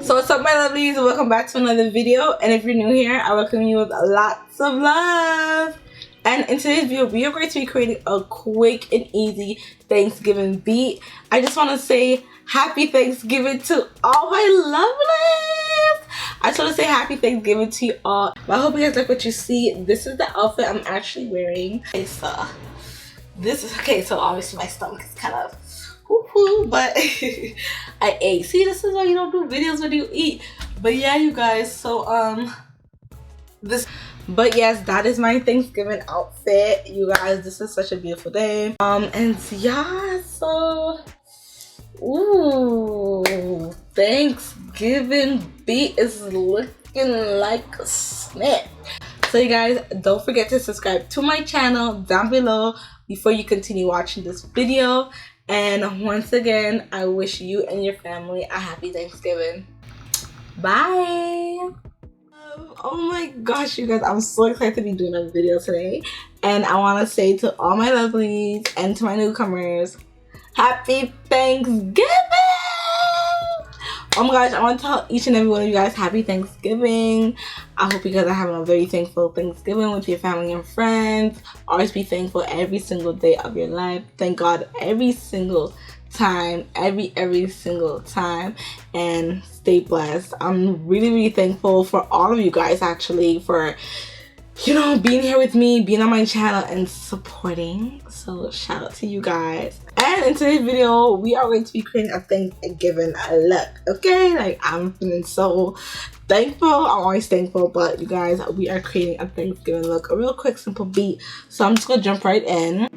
So what's up, my lovelies? Welcome back to another video, and if you're new here, I welcome you with lots of love. And in today's video, we are going to be creating a quick and easy Thanksgiving beat. I just want to say happy Thanksgiving to all my lovelies. I just want to say happy Thanksgiving to you all. But I hope you guys like what you see. This is the outfit I'm actually wearing. Okay, so this is okay. So obviously my stomach is kind of but I ate. See, this is why you don't do videos when you eat. But yeah, you guys, so but yes, that is my Thanksgiving outfit, you guys. This is such a beautiful day. And yeah, so ooh, Thanksgiving beat is looking like a snap. So you guys, don't forget to subscribe to my channel down below before you continue watching this video. And once again, I wish you and your family a happy Thanksgiving. Bye. Oh my gosh, you guys, I'm so excited to be doing a video today. And I want to say to all my lovelies and to my newcomers, happy Thanksgiving. Oh my gosh, I want to tell each and every one of you guys happy Thanksgiving. I hope you guys are having a very thankful Thanksgiving with your family and friends. Always be thankful every single day of your life. Thank God every single time, every single time, and stay blessed. I'm really thankful for all of you guys, actually, for, you know, being here with me, being on my channel and supporting. So shout out to you guys. And in today's video, we are going to be creating a Thanksgiving look, okay? Like, I'm feeling so thankful. I'm always thankful, but you guys, we are creating a Thanksgiving look, a real quick, simple beat. So I'm just gonna jump right in.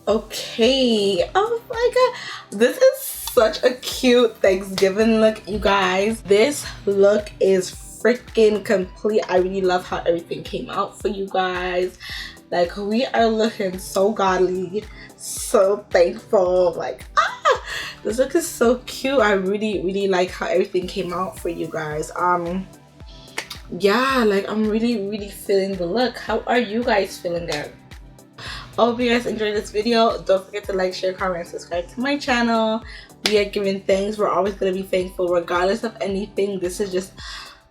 Okay, oh my god, this is such a cute Thanksgiving look, you guys. This look is freaking complete. I really love how everything came out for you guys. Like, we are looking so godly, so thankful. Like, this look is so cute. I really like how everything came out for you guys. Yeah, like, I'm really feeling the look. How are you guys feeling it? I hope you guys enjoyed this video. Don't forget to like, share, comment, and subscribe to my channel. We are giving thanks. We're always going to be thankful regardless of anything. This is just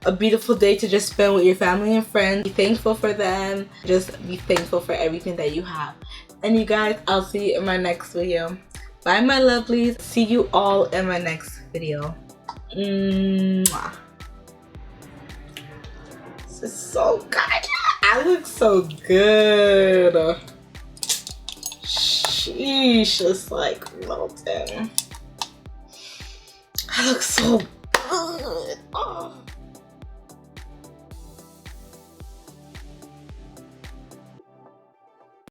a beautiful day to just spend with your family and friends. Be thankful for them. Just be thankful for everything that you have. And you guys, I'll see you in my next video. Bye, my lovelies. See you all in my next video. Mwah. This is so good. I look so good. Sheesh, it's like melting. I look so good. Oh.